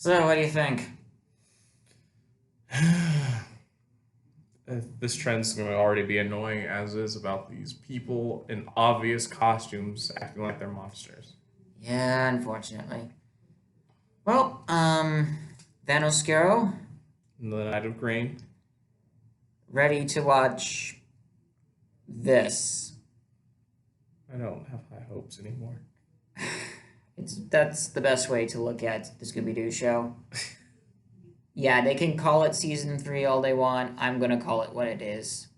So, what do you think? This trend's going to already be annoying as is about these people in obvious costumes acting like they're monsters. Yeah, unfortunately. Well, Vanoscaro, The Night of Green. ready to watch this. I don't have high hopes anymore. That's the best way to look at the Scooby-Doo show. Yeah, they can call it season 3 all they want. I'm gonna call it what it is.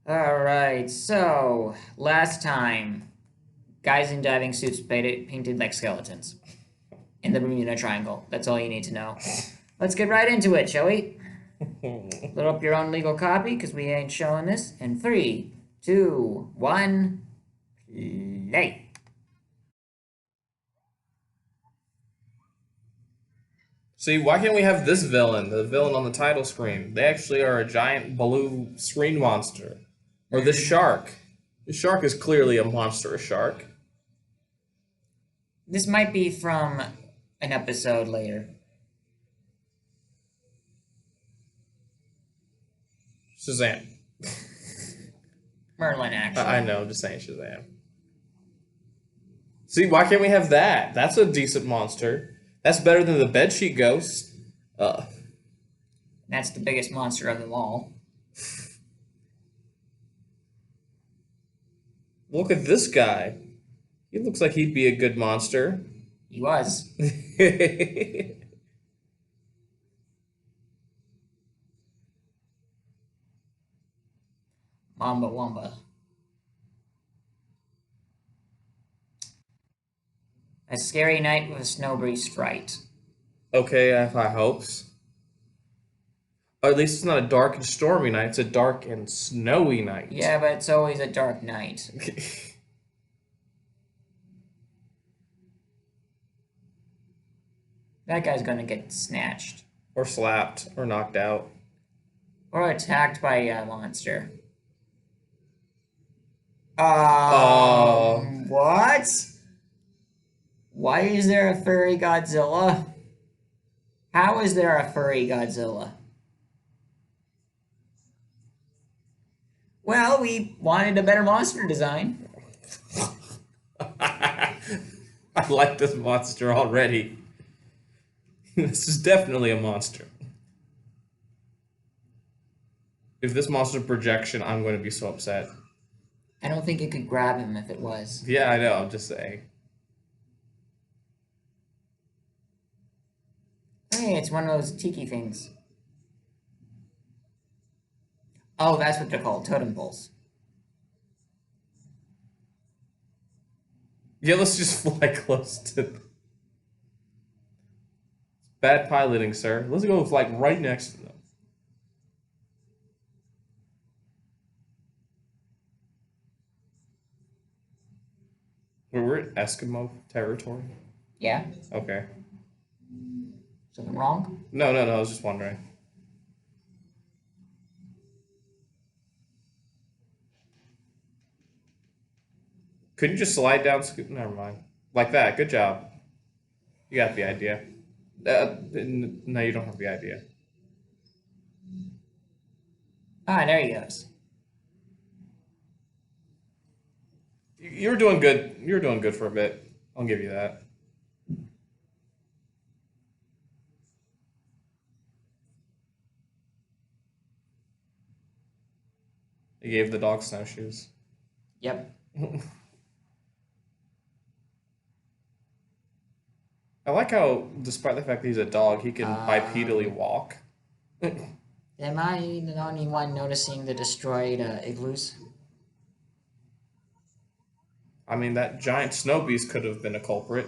Alright, so last time, guys in diving suits painted like skeletons in the Bermuda Triangle. That's all you need to know. Let's get right into it, shall we? Load up your own legal copy because we ain't showing this. In 3, 2, 1, play. See, why can't we have this villain, the villain on the title screen? They actually are a giant blue screen monster. Or this shark. The shark is clearly a monstrous shark. This might be from an episode later. Shazam. Merlin, I actually. know, just saying Shazam. See, why can't we have that? That's a decent monster. That's better than the bedsheet ghost. Uh, That's the biggest monster of them all. Look at this guy. He looks like he'd be a good monster. He was. Mamba Wamba. A scary night with a snow breeze fright. Okay, I have high hopes. Or at least it's not a dark and stormy night, it's a dark and snowy night. Yeah, but it's always a dark night. That guy's gonna get snatched. Or slapped, or knocked out. Or attacked by a monster. Oh, What? Why is there a furry Godzilla? How is there a furry Godzilla? Well, we wanted a better monster design. I like this monster already. This is definitely a monster. If this monster projection, I'm going to be so upset. I don't think it could grab him if it was. Yeah, I know, I'm just saying. Hey, it's one of those tiki things. Oh, that's what they're called, totem poles. Yeah, let's just fly close to. Bad piloting, sir. Let's go like right next to them. We're in Eskimo territory. Yeah? Okay. Something wrong? No. I was just wondering. Couldn't you just slide down? Never mind. Like that. Good job. You got the idea. No, you don't have the idea. Ah, there he goes. You were doing good. You were doing good for a bit. I'll give you that. You gave the dog snowshoes. Yep. I like how, despite the fact that he's a dog, he can bipedally Um, walk. am I the only one noticing the destroyed igloos? I mean, that giant snow beast could have been a culprit.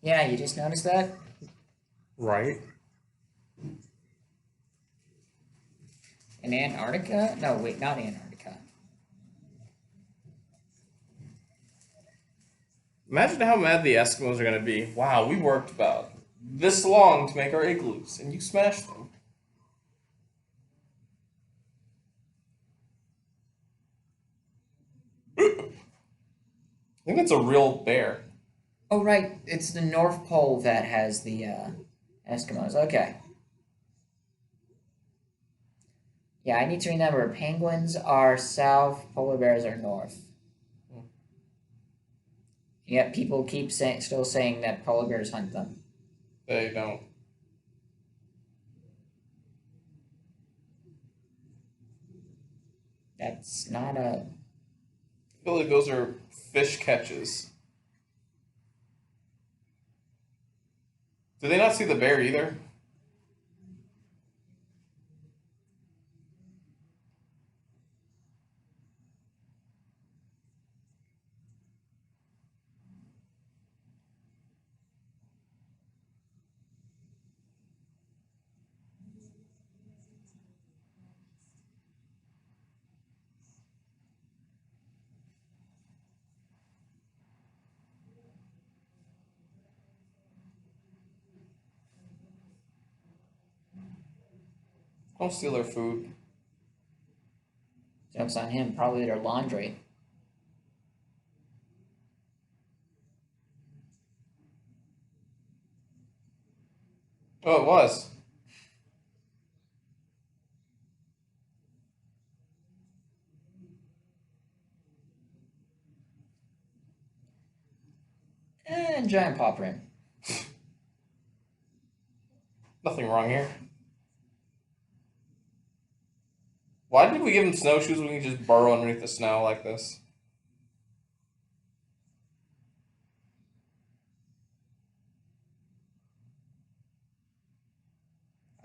Yeah, you just noticed that? Right? In Antarctica? No, wait, not Antarctica. Imagine how mad the Eskimos are going to be. Wow, we worked about this long to make our igloos, and you smashed them. think it's a real bear. Oh, right. It's the North Pole that has the Eskimos. Okay. Yeah, I need to remember penguins are south, polar bears are north. Yet people keep still saying that polar bears hunt them. They don't. That's not a. I feel like those are fish catches. Do they not see the bear either? Don't steal their food. Joke's on him. Probably their laundry. Oh, it was. And giant paw print. Nothing wrong here. Why did we give him snowshoes when he can just burrow underneath the snow like this?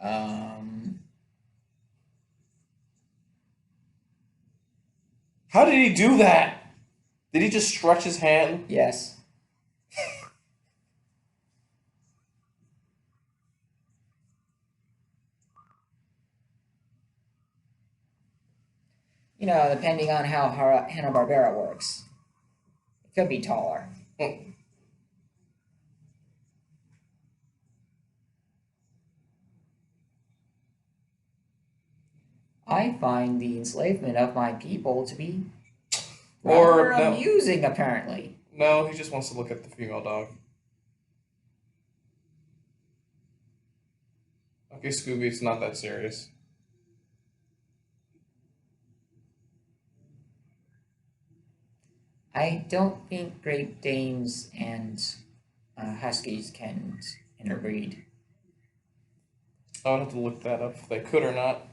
Um. How did he do that? Did he just stretch his hand? Yes. You know, depending on how Hanna-Barbera works, it could be taller. I find the enslavement of my people to be rather Or no. amusing, apparently. No, he just wants to look at the female dog. Okay, Scooby, it's not that serious. I don't think Great Danes and Huskies can interbreed. I would have to look that up if they could or not.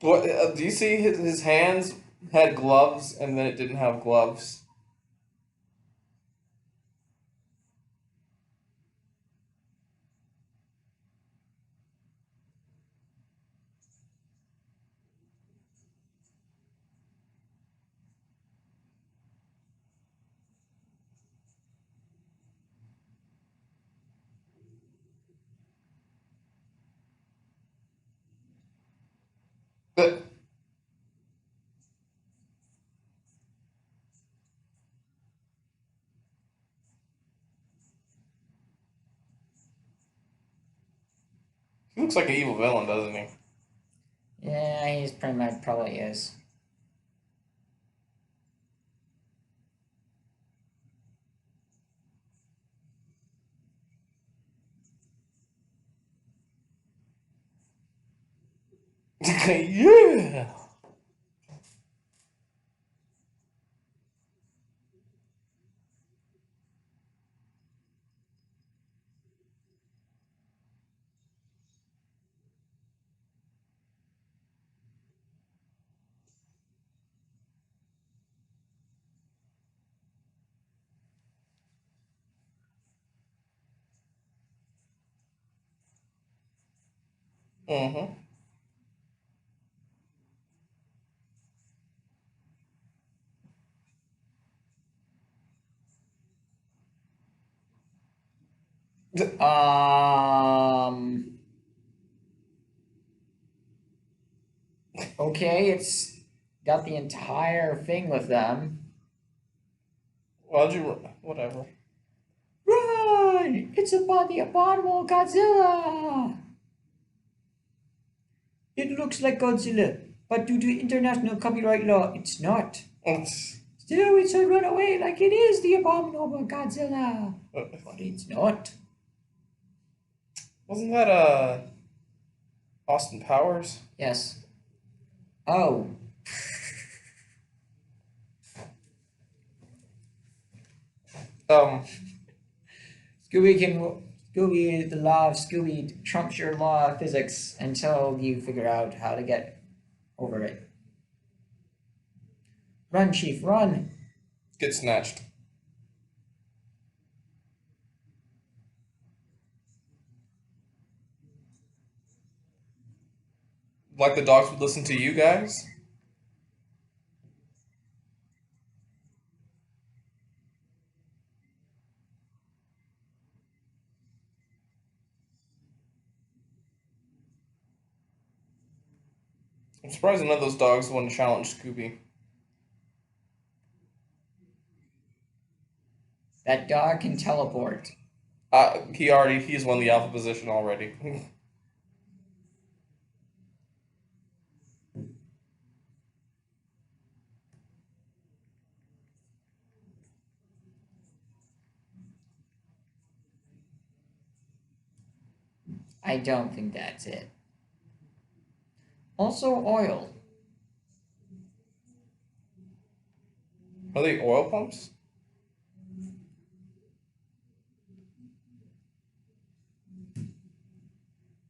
What? Do you see his hands had gloves and then it didn't have gloves? But he looks like an evil villain, doesn't he? Yeah, he's pretty much probably is. Yeah. Mm-hmm. Okay, it's got the entire thing with them. Why'd you? Whatever. Run! It's about the abominable Godzilla! It looks like Godzilla, but due to international copyright law, it's not. Still, we should run away like it is the abominable Godzilla. But it's not. Wasn't that Austin Powers? Yes. Oh. Scooby, the law of Scooby trumps your law of physics until you figure out how to get over it. Run, Chief, run! Get snatched. Like the dogs would listen to you guys? I'm surprised none of those dogs want to challenge Scooby. That dog can teleport. He's won the alpha position already. I don't think that's it. Also, oil. Are they oil pumps?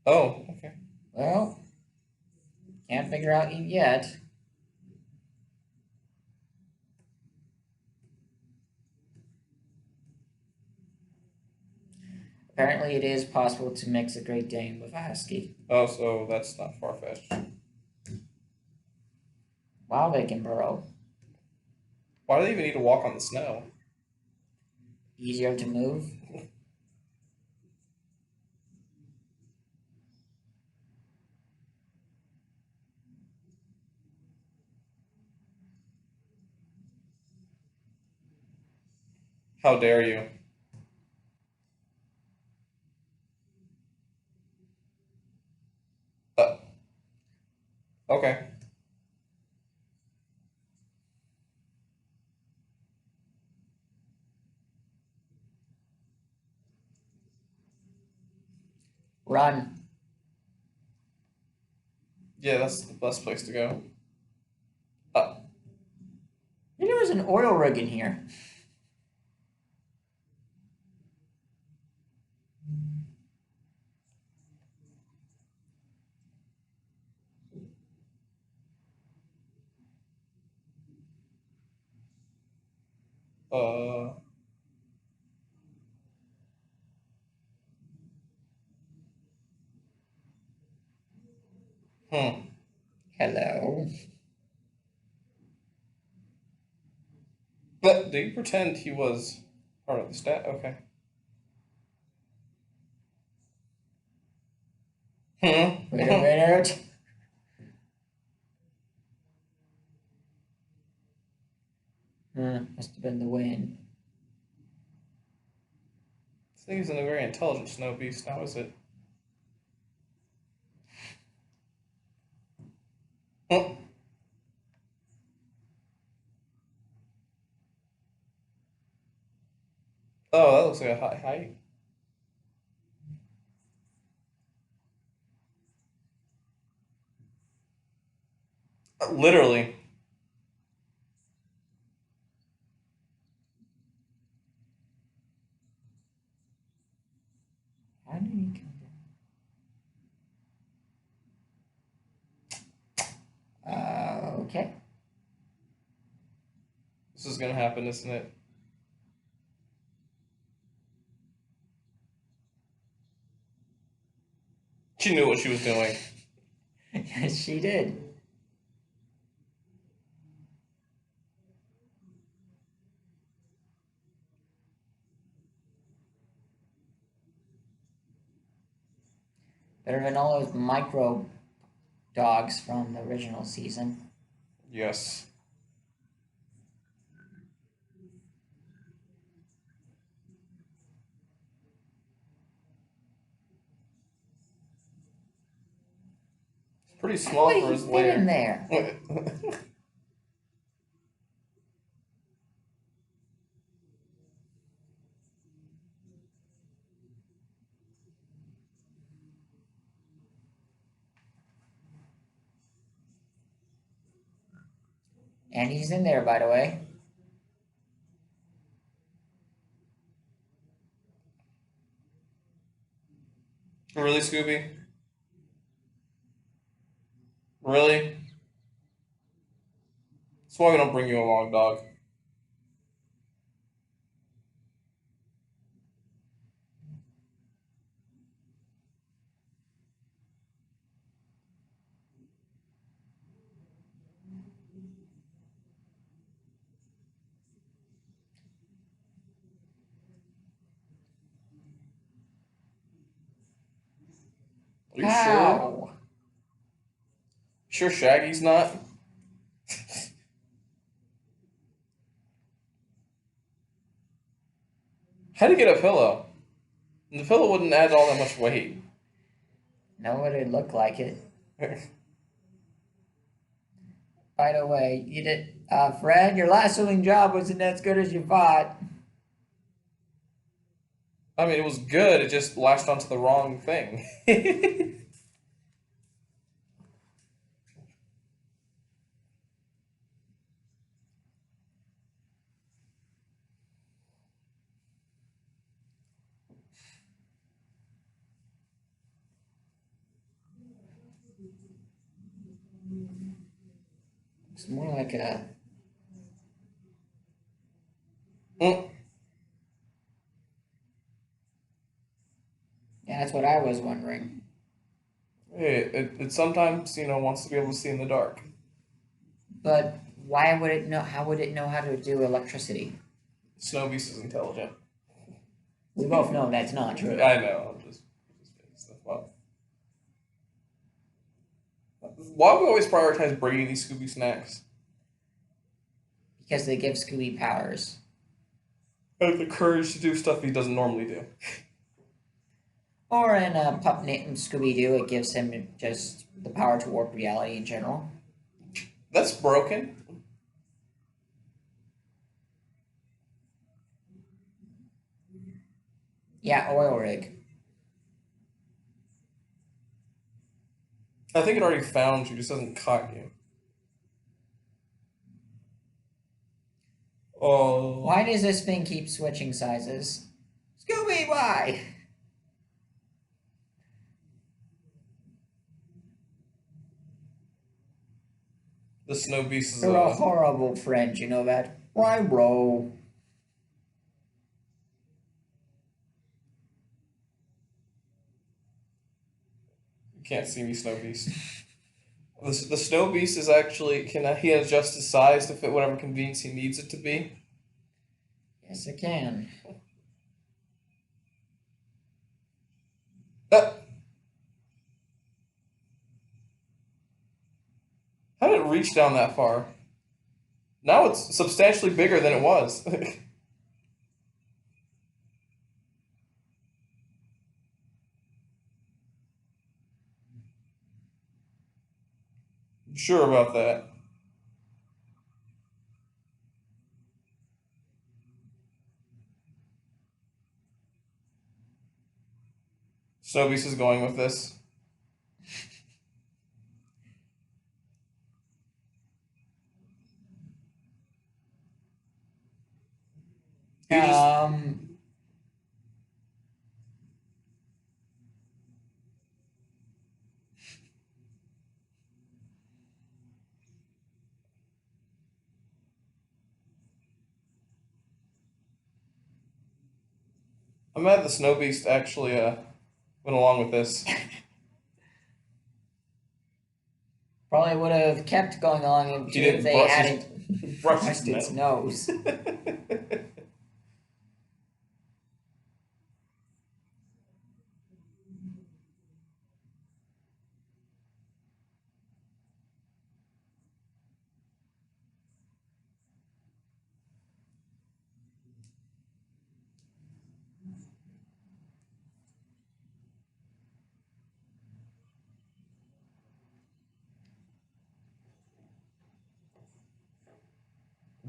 Oh, okay. Well, can't figure out yet. Apparently, it is possible to mix a Great Dane with a Husky. Oh, so that's not far-fetched. Wow, they can burrow. Why do they even need to walk on the snow? Easier to move. How dare you? Uh, okay. Run. Yeah, that's the best place to go. Uh, There was an oil rig in here. uh, hmm. Hello. But do you pretend he was part of the stat? Okay. Wait a minute. Must have been the wind. This thing isn't a very intelligent snow beast, now is it? Hmm. Oh, that looks like a high height. Literally. How did he come down? Okay. This is gonna happen, isn't it? She knew what she was doing. Yes, she did. Better than all those micro dogs from the original season. Yes. It's pretty How small did for he his fit in lair. there? And he's in there, by the way. Really, Scooby? Really? That's why we don't bring you along, dog. Are you sure? How? Sure Shaggy's not? How'd he get a pillow? And the pillow wouldn't add all that much weight. No, it looked like it. By the way, you did, Fred, your last swimming job wasn't as good as you thought. I mean, it was good, it just latched onto the wrong thing. It's more like a. Mm. Yeah, that's what I was wondering. Hey, it sometimes, wants to be able to see in the dark. But why would it know? How would it know how to do electricity? Snow Beast is intelligent. We both know that's not true. I know, I'm just making stuff up. Why do we always prioritize bringing these Scooby snacks? Because they give Scooby powers. I have the courage to do stuff he doesn't normally do. Or in a pup named Scooby-Doo, it gives him just the power to warp reality in general. That's broken. Yeah, oil rig. I think it already found you, just hasn't caught you. Oh. Why does this thing keep switching sizes? Scooby, why? The Snow Beast is You're a horrible friend, you know that? Why, bro? You can't see me, Snow Beast. The Snow Beast is actually he adjust his size to fit whatever convenience he needs it to be. Yes, it can. Uh, how did it reach down that far? Now it's substantially bigger than it was. Sure about that. Snow Beast is going with this. He just I'm mad the Snow Beast actually went along with this. Probably would have kept going along He if didn't they brush hadn't brush brushed his its nose.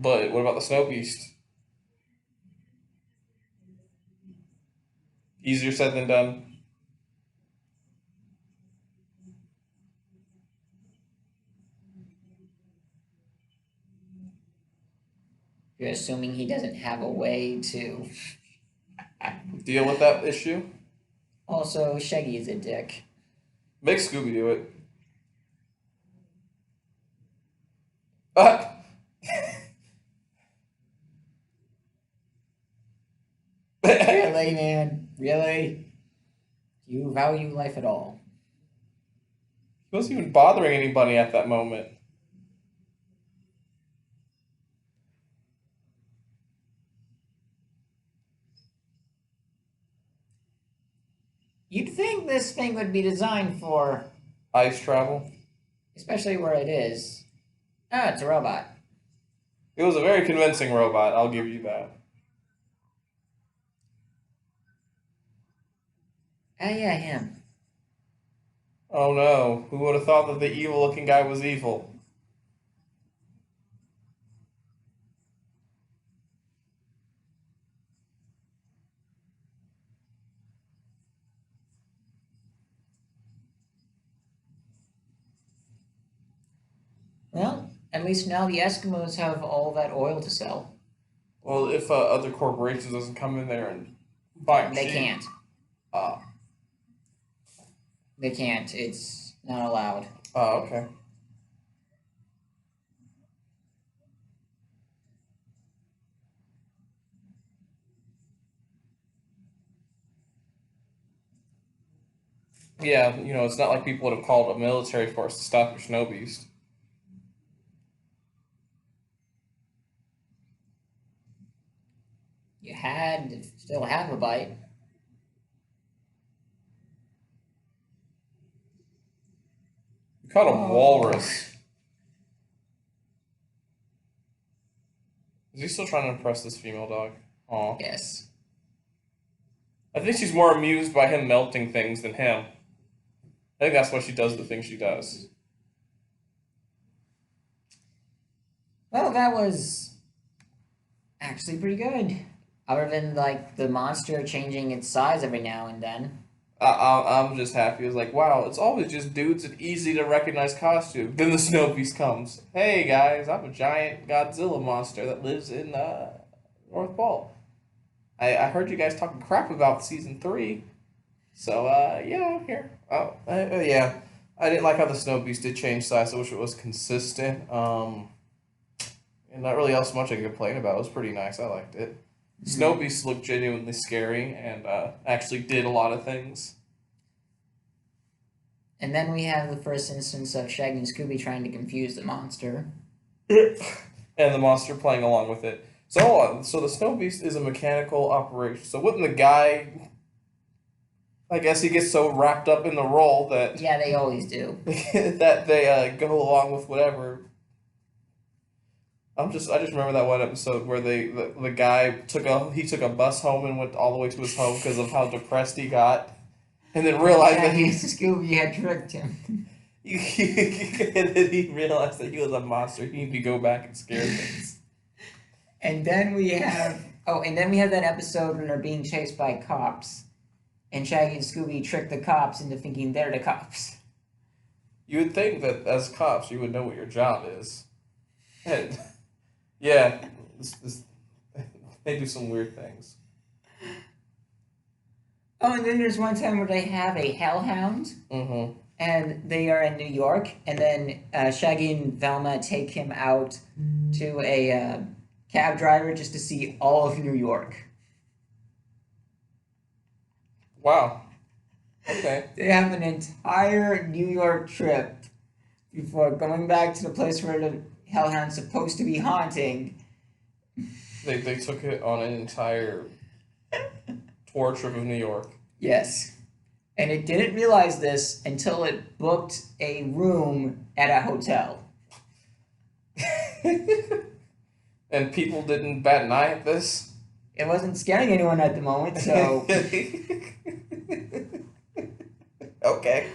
But what about the snow beast? Easier said than done. You're assuming he doesn't have a way to. Deal with that issue. Also, Shaggy is a dick. Make Scooby do it. Uh, Really, man? Really? Do you value life at all? He wasn't even bothering anybody at that moment. You'd think this thing would be designed for, Ice travel. especially where it is. Oh, it's a robot. It was a very convincing robot, I'll give you that. Ah, yeah, him. Oh no, who would have thought that the evil looking guy was evil? Well, at least now the Eskimos have all that oil to sell. Well, if other corporations doesn't come in there and buy them They cheap. can't. Ah, They can't. It's not allowed. okay. Yeah, it's not like people would have called a military force to stop your snow beast. Still have a bite. You caught a Oh. walrus. Is he still trying to impress this female dog? Aw. Yes. I think she's more amused by him melting things than him. I think that's why she does the things she does. Well, that was actually pretty good. Other than like the monster changing its size every now and then. I'm just happy. It's like, wow, it's always just dudes in easy to recognize costume. Then the snow beast comes. Hey guys, I'm a giant Godzilla monster that lives in North Pole. I heard you guys talking crap about season 3. So, yeah, I'm here. Oh, yeah. I didn't like how the snow beast did change size. I wish it was consistent. And not really else much I could complain about. It was pretty nice. I liked it. Snow beast looked genuinely scary and actually did a lot of things. And then we have the first instance of Shaggy and Scooby trying to confuse the monster. And the monster playing along with it. So the snow beast is a mechanical operation. So wouldn't the guy? I guess he gets so wrapped up in the role that Yeah, they always do. that they go along with whatever. I just remember that one episode where the guy took a bus home and went all the way to his home because of how depressed he got, and then realized that Shaggy and Scooby had tricked him. and then he realized that he was a monster. He needed to go back and scare things. And then we have that episode when they're being chased by cops, and Shaggy and Scooby trick the cops into thinking they're the cops. You would think that as cops you would know what your job is. And yeah, they do some weird things. Oh, and then there's one time where they have a hellhound, Mm-hmm. and they are in New York, and then Shaggy and Velma take him out to a cab driver just to see all of New York. Wow. Okay. They have an entire New York trip before going back to the place where the hellhound's supposed to be haunting. They took it on an entire tour trip of New York. Yes. And it didn't realize this until it booked a room at a hotel. And people didn't bat an eye at this. It wasn't scaring anyone at the moment, so Okay.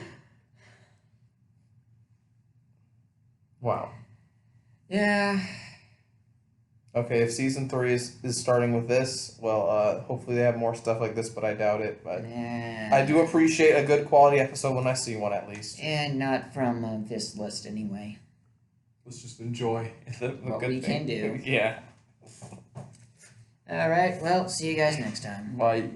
Wow. yeah. Okay, if season 3 is starting with this, well, hopefully they have more stuff like this, but I doubt it. But I do appreciate a good quality episode when I see one, at least. And not from this list anyway. Let's just enjoy what we can do. Yeah. All right. Well, see you guys next time. Bye.